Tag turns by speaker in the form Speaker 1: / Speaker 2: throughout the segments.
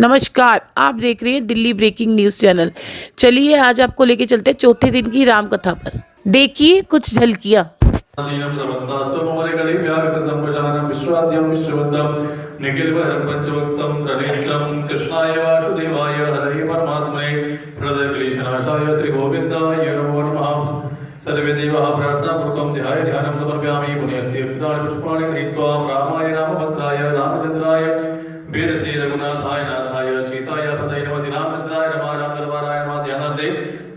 Speaker 1: नमस्कार, आप देख रहे हैं दिल्ली ब्रेकिंग न्यूज़ चैनल। चलिए आज आपको लेके चलते हैं चौथे दिन की राम कथा पर। देखिए कुछ झलकियां।
Speaker 2: कृष्णाय वासुदेवाय हरे परमात्मने प्रणतक्लेशनाशाय श्री गोविंदाय नमो नमः। सर्वे देवाः प्रार्थनापूर्वकं ध्याय ध्यानं समर्पयामि। पुण्यस्ते पुष्पाणि पुष्पाणि गृहीत्वा रामाय रामभद्राय रामचन्द्राय वेदसे रघुनाथाय नाथाय सीताय पतये नमः। रामचन्द्राय रामाय नमः। ध्यानार्थे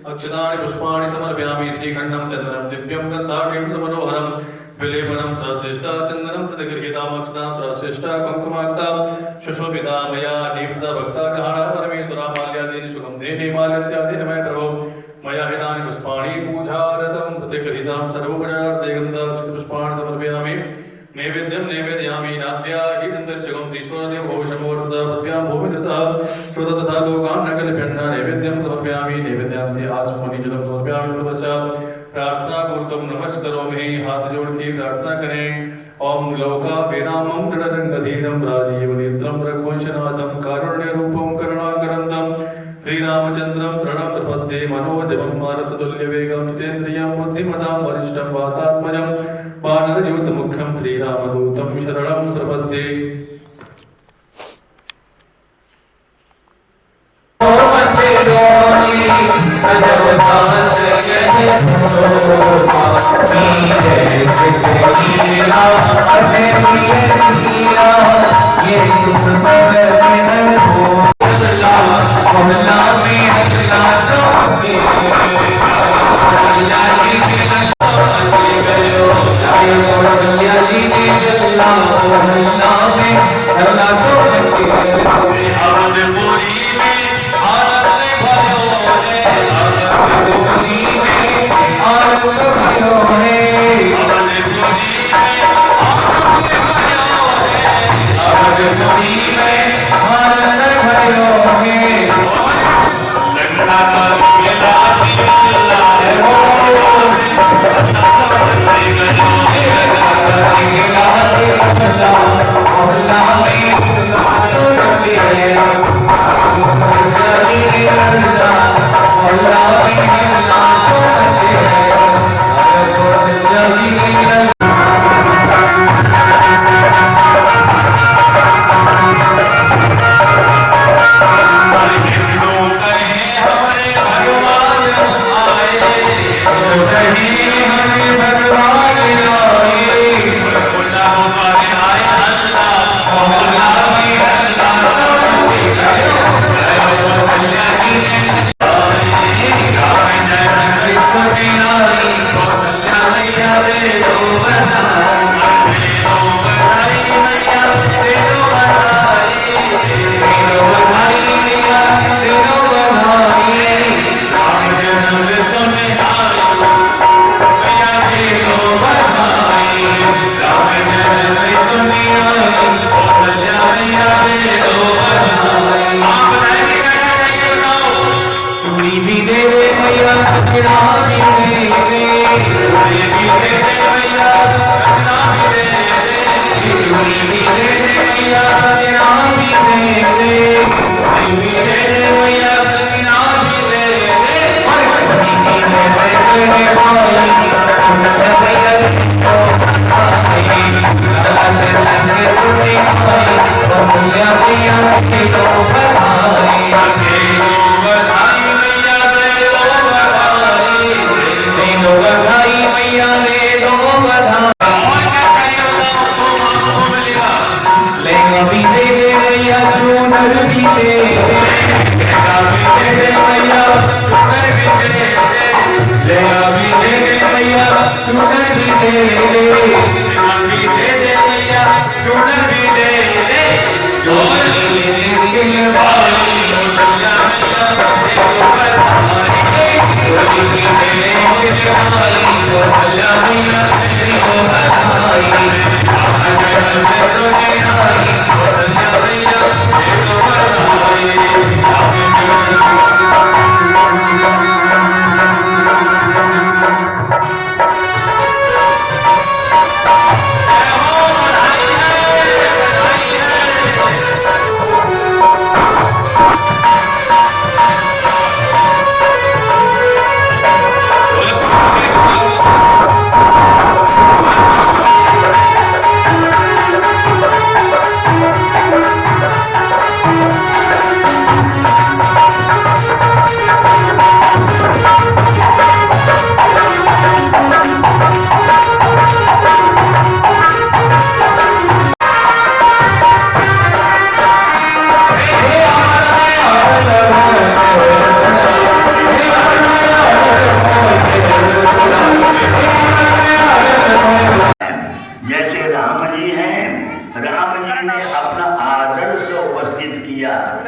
Speaker 2: अक्षतानि पुष्पाणि समर्पयामि। श्रीखण्डं चन्दनं दिव्यं गन्धाढ्यं समनोहरं विलेपनं सहश्रेष्ठा चन्दनं प्रतिगृहीताम् अक्षतां सहश्रेष्ठा कुङ्कुमाक्तां सुशोभिता मया दीप्ता भक्ताग्रहाणा परमेश्वरा माल्यादीनि शुभं देहि माल्यत्यादीनि मय प्रभो मया हितानि पुष्पाणि पूजारतं प्रतिगृहीतां सर्वोपचारार्थे गन्धाक्षतपुष्पाणि समर्पयामि। नैवेद्यं नैवेदयामि नाद्याहिदन्तर्शकं त्रिशूलदेव भोषमोर्तभ्यां भूमिदतः श्रुत तथा लोकान् नकलपिण्ड नैवेद्यं समर्पयामि। नैवेद्यान्ते आचमनीजलं समर्पयामि। तत्पश्चात् प्रार्थनापूर्वकं नमस्करोमि। हाथ जोड़ के प्रार्थना करें। ओम लोकाभिरामं दृढरङ्गधीरं राजीवनेत्रं रघुवंशनाथं कारुण्यरूपं करुणाकरं श्रीरामचन्द्रं शरणं प्रपद्ये। मनोजवं मारुततुल्यवेगं जितेन्द्रियं बुद्धिमतां वरिष्ठं वातात्मजं वानरयूथमुख्यं श्रीरामदूतं शरणं प्रपद्ये।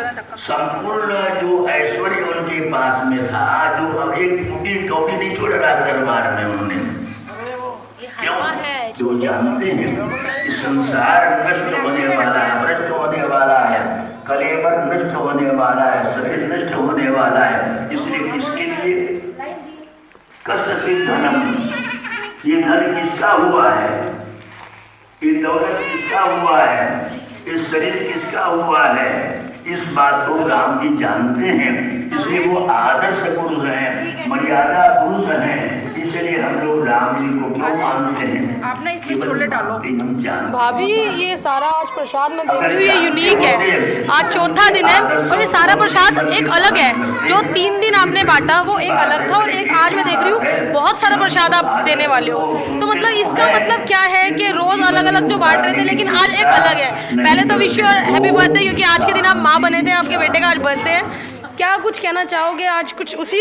Speaker 3: संपूर्ण जो ऐश्वर्य उनके पास में था, जो अब एक फूटी कौड़ी नहीं छोड़ रहा दरबार में उन्होंने। क्यों? जो जानते हैं कि संसार नष्ट होने वाला है, भ्रष्ट होने वाला है, कलेवर नष्ट होने वाला है, शरीर नष्ट होने वाला है, इसलिए किसके लिए कस्य धनम, ये धन किसका हुआ है, ये दौलत किसका हुआ है, ये शरीर किसका हुआ है, इस बात को राम जी जानते हैं। इसलिए वो आदर्श पुरुष हैं, मर्यादा पुरुष हैं, इसलिए हम लोग राम जी को क्यों मानते हैं?
Speaker 4: आपने इसमें छोले डालो।
Speaker 5: भाभी ये सारा आज प्रसाद में देख रही हूँ, ये यूनिक है। आज चौथा दिन है और ये सारा प्रसाद एक अलग है। जो 3 दिन आपने बांटा वो एक अलग था और एक आज मैं देख रही हूँ बहुत सारा प्रसाद आप देने वाले हो। तो मतलब इसका मतलब क्या है कि रोज अलग अलग जो बांट रहे थे लेकिन आज एक अलग है। पहले तो विश यू हैप्पी बर्थडे, क्योंकि आज के दिन आप माँ बने थे, आपके बेटे का आज बर्थडे है। क्या कुछ कहना चाहोगे? आज कुछ उसी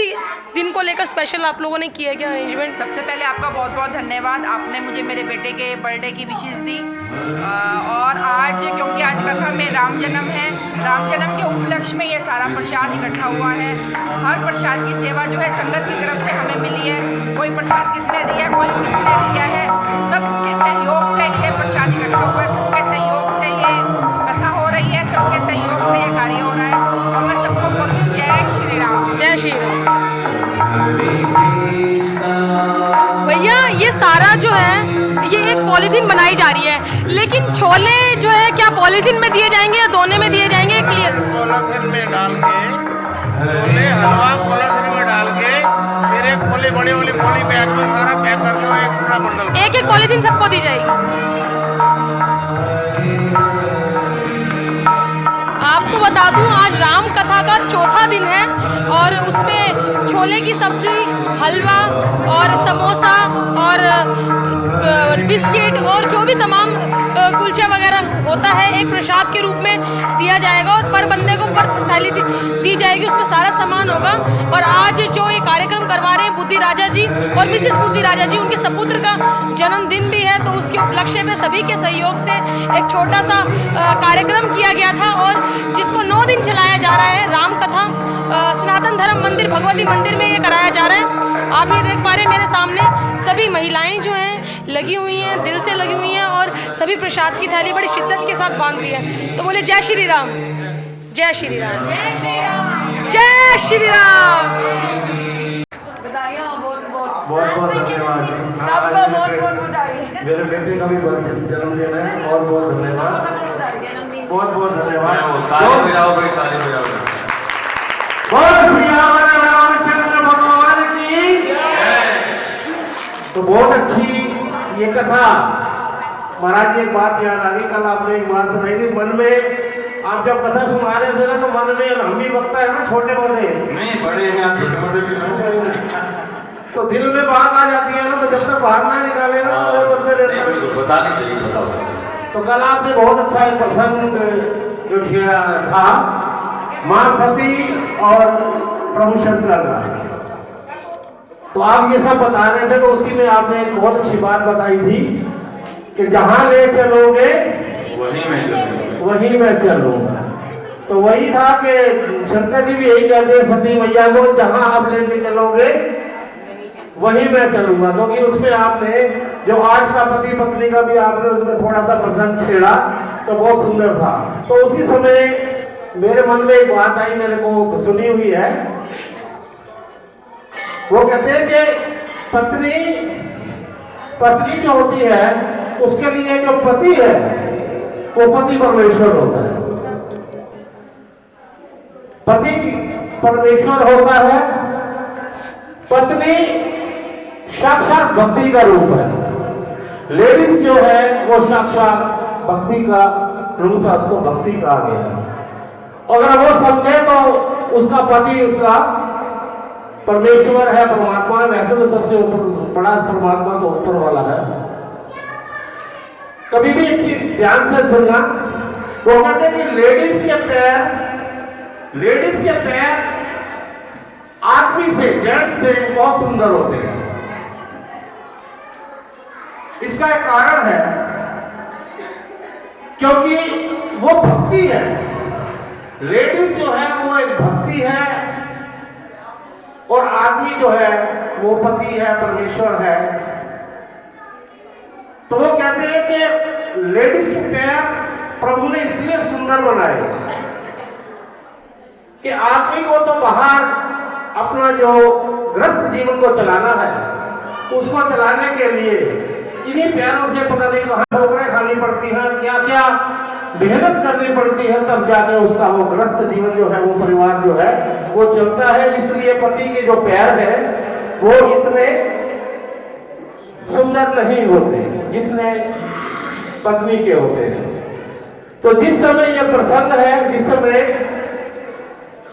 Speaker 5: दिन को लेकर स्पेशल आप लोगों ने किया क्या अरेंजमेंट?
Speaker 4: सबसे पहले आपका बहुत बहुत धन्यवाद, आपने मुझे मेरे बेटे के बर्थडे की विशेष दी। और आज क्योंकि आज कथा में राम जन्म है, राम जन्म के उपलक्ष्य में ये सारा प्रसाद इकट्ठा हुआ है। हर प्रसाद की सेवा जो है संगत की तरफ से हमें मिली है। कोई प्रसाद किसने दिया, कोई किसने दिया है, सबके सहयोग से ये प्रसाद इकट्ठा हुआ है। सबके सहयोग से ये कथा हो रही है, सबके सहयोग से ये कार्य हो रहा है। और मैं सबको बोलती हूँ जय श्री राम।
Speaker 5: जय श्री राम। भैया ये सारा जो है ये एक पॉलीथीन बनाई जा रही है, लेकिन छोले जो है क्या पॉलीथीन में दिए जाएंगे या दोने में दिए जाएंगे? क्लियर
Speaker 6: पॉलीथीन में डाल के, छोले हलवा पॉलीथीन में डाल के, फिर एक खोली बड़ी वाली पॉली बैग में सारा पैक करके एक पूरा बंडल,
Speaker 5: एक पॉलीथीन सबको दी जाएगी। आपको बता दूं आज राम कथा का चौथा दिन है और उसमें छोले की सब्जी, हलवा और समोसा और बिस्किट और जो भी तमाम कुलचा वगैरह होता है एक प्रसाद के रूप में दिया जाएगा और पर बंदे को पर थाली दी जाएगी, उसमें सारा सामान होगा। और आज जो ये कार्यक्रम करवा रहे हैं बुद्धि राजा जी और मिसेस बुद्धि राजा जी, उनके सपुत्र का जन्मदिन भी है, तो उसके उपलक्ष्य में सभी के सहयोग से एक छोटा सा कार्यक्रम किया गया था और जिसको 9 दिन चलाया जा रहा है। राम कथा सनातन धर्म मंदिर भगवती मंदिर में ये कराया जा रहा है। आप ये देख पा रहे हैं मेरे सामने सभी महिलाएं जो हैं लगी हुई हैं, दिल से लगी हुई हैं और सभी प्रसाद की थाली बड़ी शिद्दत के साथ बांध रही है। तो बोले जय श्री राम, जय श्री राम, जय श्री राम।
Speaker 7: बहुत बहुत धन्यवाद। मेरे बेटे का भी जन्मदिन है, बहुत बहुत धन्यवाद, बहुत बहुत धन्यवाद। रामचंद्र भगवान की। तो बहुत अच्छी ये कथा। महाराज एक बात याद आ गई, कल आपने एक बात सुनाई थी मन में, आप जब कथा सुना रहे थे ना तो मन में हम भी वक्ता है ना, छोटे मोटे
Speaker 2: नहीं बड़े हैं, छोटे मोटे भी
Speaker 7: तो दिल में बात आ जाती है ना, तो जब तक बाहर ना निकाले ना तो वो बंदे रहते हैं।
Speaker 2: बतानी चाहिए, बताओ।
Speaker 7: तो कल आपने बहुत अच्छा एक प्रसंग जो छेड़ा था माँ सती और प्रभु शंकर का, तो आप ये सब बता रहे थे। तो उसी में आपने एक बहुत अच्छी बात बताई थी कि जहां ले चलोगे वहीं मैं चलूंगा। तो वही था कि शंकर जी भी यही कहते हैं सती मैया को, जहां आप लेके चलोगे वहीं मैं चलूंगा। क्योंकि उसमें आपने जो आज का पति पत्नी का भी आपने उसमें थोड़ा सा प्रसंग छेड़ा तो बहुत सुंदर था। तो उसी समय मेरे मन में एक बात आई, मेरे को सुनी हुई है। वो कहते हैं कि पत्नी जो होती है उसके लिए जो पति है वो पति परमेश्वर होता है। पति परमेश्वर होता है, पत्नी साक्षात भक्ति का रूप है। लेडीज जो है वो साक्षात भक्ति का रूप है, उसको भक्ति कहा गया है। अगर वो समझे तो उसका पति उसका परमेश्वर है, परमात्मा है। वैसे तो सबसे ऊपर बड़ा परमात्मा तो ऊपर वाला है। कभी भी एक चीज ध्यान से सुनना, वो कहते हैं कि लेडीज के पैर आदमी से, जेंट्स से बहुत सुंदर होते हैं। इसका एक कारण है क्योंकि वो भक्ति है। लेडीज जो है वो एक भक्ति है और आदमी जो है वो पति है, परमेश्वर है। तो वो कहते हैं कि लेडीज के पैर प्रभु ने इसलिए सुंदर बनाए कि आदमी को तो बाहर अपना जो ग्रस्त जीवन को चलाना है, उसको चलाने के लिए इन्हीं पैरों से पता नहीं कहां ठोकरें खानी पड़ती हैं, क्या क्या मेहनत करनी पड़ती है, तब जाके उसका वो ग्रस्त जीवन जो है, वो परिवार जो है वो चलता है। इसलिए पति के जो पैर हैं वो इतने सुंदर नहीं होते जितने पत्नी के होते हैं। तो जिस समय यह प्रसंग है, जिस समय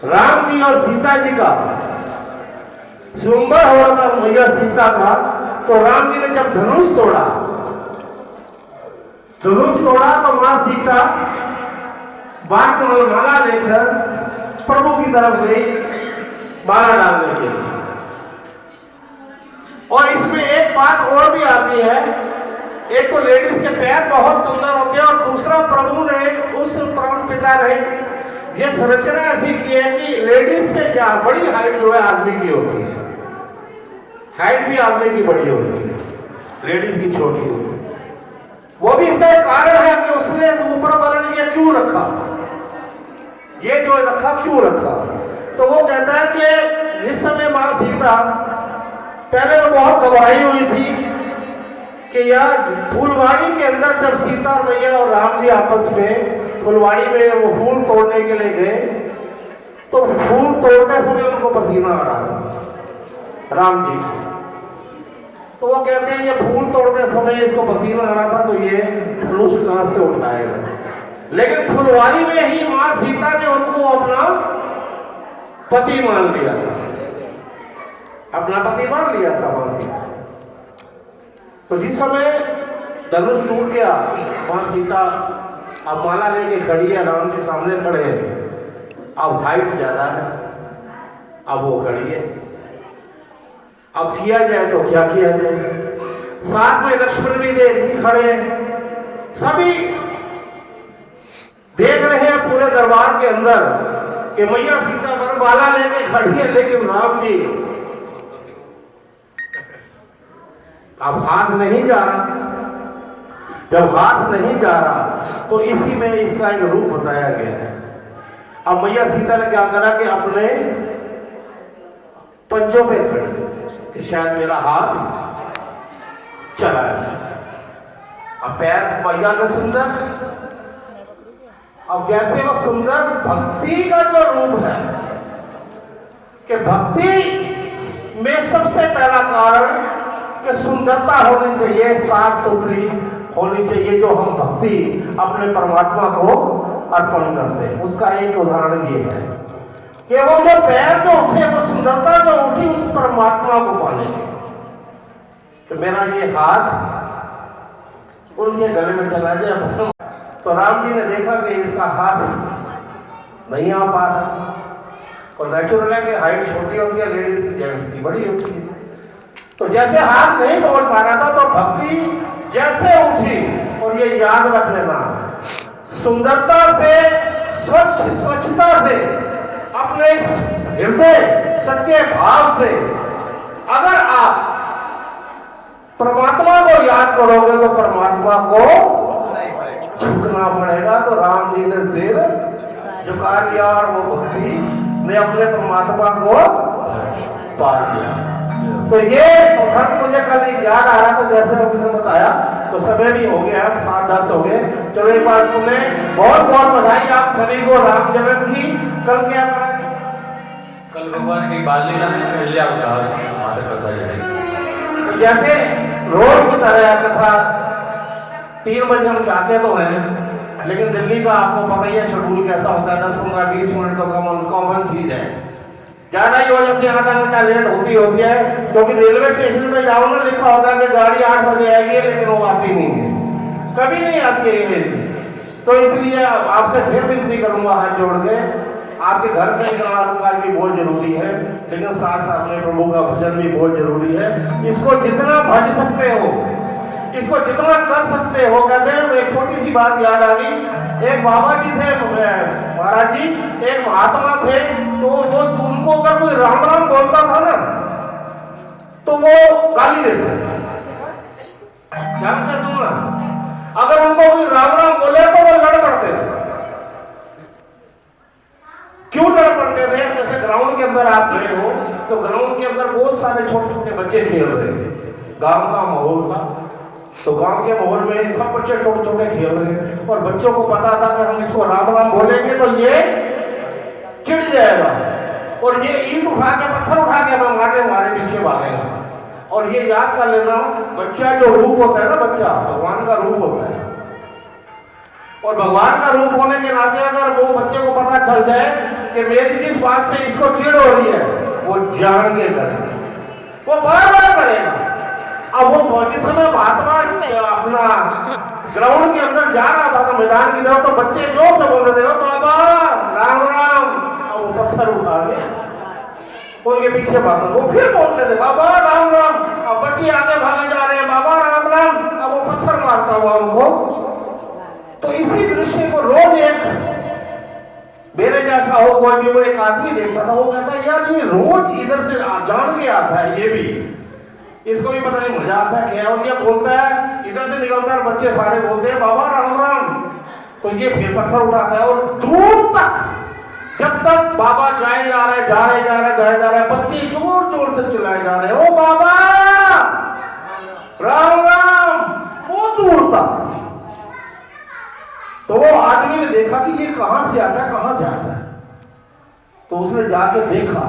Speaker 7: राम जी और सीता जी का स्वयंवर हो रहा था मैया सीता का, तो राम जी ने जब धनुष तोड़ा तो मां सीता बाण माला लेकर प्रभु की तरफ गई माला डालने के लिए। और इसमें एक बात और भी आती है, एक तो लेडीज के पैर बहुत सुंदर होते हैं और दूसरा प्रभु ने, उस परम पिता ने ये संरचना ऐसी की है कि लेडीज से बड़ी हाइट जो है आदमी की होती है, हाइट भी आदमी की बड़ी होती है, लेडीज की छोटी होती है। वो भी इसका एक कारण है कि उसने ऊपर वाले ने ये क्यों रखा, ये जो रखा क्यों रखा। तो वो कहता है कि जिस समय मां सीता पहले तो बहुत घबराई हुई थी कि यार फूलवाड़ी के अंदर जब सीता मैया और राम जी आपस में फुलवाड़ी में वो फूल तोड़ने के लिए गए, तो फूल तोड़ते समय उनको पसीना आ रहा था राम जी। तो वो कहते हैं ये फूल तोड़ते समय इसको पसीना आ रहा था, तो ये धनुष कहां से उठाएगा। लेकिन फुलवाड़ी में ही मां सीता ने उनको अपना पति मान लिया था, अपना पति मान लिया था मां सीता। तो जिस समय धनुष टूट गया, मां सीता अब माला लेके खड़ी है, राम के सामने खड़े हैं, अब हाइट ज्यादा है, अब वो खड़ी है, अब किया जाए तो क्या किया जाए। साथ में लक्ष्मण भी देख खड़े हैं, सभी देख रहे हैं पूरे दरबार के अंदर कि मैया सीता पर माला लेके खड़ी है, लेकिन राम जी अब हाथ नहीं जा रहा। जब हाथ नहीं जा रहा तो इसी में इसका एक रूप बताया गया है। अब मैया सीता ने क्या करा कि अपने पंजों पे खड़ी कि शायद मेरा हाथ चला है। अब पैर मैया का सुंदर, अब जैसे वो सुंदर भक्ति का जो रूप है कि भक्ति में सबसे पहला कारण कि सुंदरता होनी चाहिए, साफ सुथरी होनी चाहिए, जो हम भक्ति अपने परमात्मा को अर्पण करते हैं। उसका एक उदाहरण ये है कि वो जो पैर जो उठे, वो सुंदरता जो उठी उस परमात्मा को पाने के। तो मेरा ये हाथ उनके गले में चला जाए, तो राम जी ने देखा कि इसका हाथ नहीं आ पा रहा। और नेचुरल है कि हाइट छोटी होती है, लेडीज की जेंट्स की बड़ी होती है। तो जैसे हाथ नहीं पहुंच पा रहा था, तो भक्ति जैसे उठी। और ये याद रख लेना, सुंदरता से, स्वच्छता से, अपने हृदय सच्चे भाव से अगर आप परमात्मा को याद करोगे तो परमात्मा को झुकना पड़ेगा। तो राम जी ने सिर झुका लिया और वो भक्ति ने अपने परमात्मा को पा लिया। तो ये प्रसंग मुझे कल याद आ रहा था, जैसे आपने बताया, तो समय भी हो गया, 7:10 हो गए। चलो एक बार तुम्हें बहुत बहुत बधाई आप सभी को राम जन्म की। कल क्या करा?
Speaker 2: कल भगवान की बाल लीला में पहले माता कथा जाएगी।
Speaker 7: तो जैसे रोज की तरह कथा 3 बजे हम चाहते तो हैं, लेकिन दिल्ली का आपको पता ही है शेड्यूल कैसा होता है, 10, 15, 20 मिनट तो कॉमन चीज है। ज्यादा ही हो जाती है, आधा घंटा लेट होती है, क्योंकि रेलवे स्टेशन पे जाओ ना, लिखा होता है कि गाड़ी 8 बजे आएगी, लेकिन वो आती नहीं है, कभी नहीं आती है ये। तो इसलिए आपसे फिर विनती करूंगा हाथ जोड़ के, आपके घर में कामकाज भी बहुत जरूरी है, लेकिन साथ साथ में प्रभु का भजन भी बहुत जरूरी है। इसको जितना भज सकते हो इसको जितना कर सकते हो कहते हैं। एक छोटी सी बात याद आ गई, एक बाबा जी थे महाराज जी, एक महात्मा थे, तो वो उनको अगर कोई राम राम बोलता था ना तो वो गाली देते थे। ध्यान से सुनना, अगर उनको कोई राम राम बोले तो वो लड़ पड़ते थे। क्यों लड़ पड़ते थे? जैसे ग्राउंड के अंदर आप गए हो तो ग्राउंड के अंदर बहुत सारे छोटे छोटे बच्चे खेल रहे हैं, गांव का माहौल था, तो गांव के माहौल में सब बच्चे छोटे छोटे खेल रहे हैं और बच्चों को पता था कि हम इसको राम राम बोलेंगे तो ये चिढ़ जाएगा और ये ईंट उठा के पत्थर उठा के हमें मारने हमारे पीछे भागेगा। और ये याद कर लेना, बच्चा जो रूप होता है ना, बच्चा भगवान का रूप होता है, और भगवान का रूप होने के नाते अगर वो बच्चे को पता चल जाए कि मेरी जिस बात से इसको चिढ़ हो रही है वो जान के करेगा, वो बार बार करेगा। अब वो जिस समय महात्मा अपना ग्राउंड के अंदर जा रहा था मैदान की तरफ, तो बच्चे जोर से बोलते थे बाबा राम राम, अब वो पत्थर उठा के उनके पीछे भागा, वो फिर बोलते थे बाबा राम राम, अब बच्चे आगे भागे जा रहे हैं बाबा राम राम, अब वो पत्थर मारता हुआ उनको। तो इसी दृश्य को रोज एक मेरे जैसा हो कोई भी वो एक आदमी देखता था, वो कहता यार ये रोज इधर से जान के आता है, ये भी इसको भी पता नहीं मजा आता है क्या, और ये बोलता है इधर से निकलता है, बच्चे सारे बोलते हैं बाबा राम राम, तो ये फिर पत्थर उठाता है और दूर तक जब तक बाबा जाए जा रहे जाए जा रहे जाए जा रहे, बच्चे जोर जोर से चिल्लाए जा रहे ओ बाबा राम राम, वो दूर तक। तो वो आदमी ने देखा कि ये कहां से आता है कहां जाता है, तो उसने जाके देखा,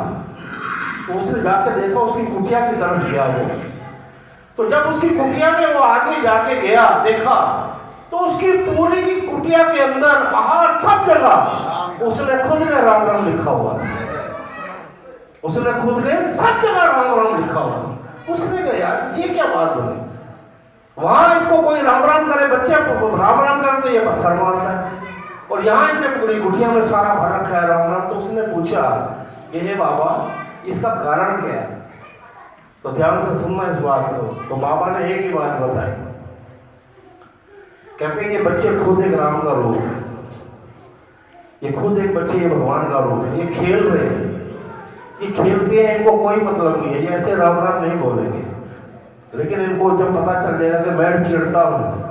Speaker 7: उसकी कुटिया की तरफ गया वो। तो जब उसकी कुटिया में वो आदमी जाके गया देखा, तो उसकी पूरी की कुटिया के अंदर बाहर सब जगह उसने खुद ने राम राम लिखा हुआ था, उसने खुद ने सब जगह राम राम लिखा हुआ था। उसने कहा यार ये क्या बात बनी, वहां इसको कोई राम राम करे, बच्चे राम राम करे तो ये पत्थर मारता है, और यहाँ इसने पूरी कुटिया में सारा भर रखा है राम राम। तो उसने पूछा कि हे बाबा इसका कारण क्या है, तो ध्यान से सुनना इस बात को। तो बाबा ने एक ही बात बताई, कहते हैं ये बच्चे खुद एक राम का रूप है, ये खुद एक बच्चे ये भगवान का रूप है, ये खेल रहे हैं, ये खेलते हैं, इनको कोई मतलब नहीं है, ये ऐसे राम राम नहीं बोलेंगे, लेकिन इनको जब पता चल जाएगा कि मैं चिढ़ता हूँ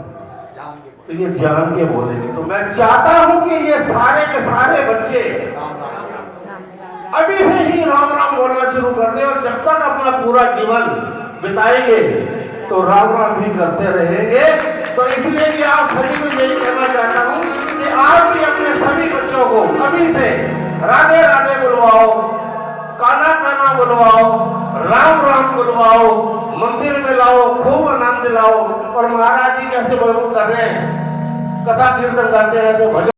Speaker 7: तो ये जान के बोलेंगे। तो मैं चाहता हूं कि ये सारे के सारे बच्चे अभी से ही राम राम बोलना शुरू कर दें, और जब तक अपना पूरा जीवन बिताएंगे तो राम राम भी करते रहेंगे। तो इसलिए भी आप सभी को यही कहना चाहता हूं कि आप भी अपने सभी बच्चों को अभी से राधे राधे बुलवाओ, काना काना बुलवाओ, राम राम बुलवाओ, मंदिर में लाओ, खूब आनंद लाओ, और महाराज जी कैसे कर रहे हैं, कथा कीर्तन करते हैं, ऐसे भजन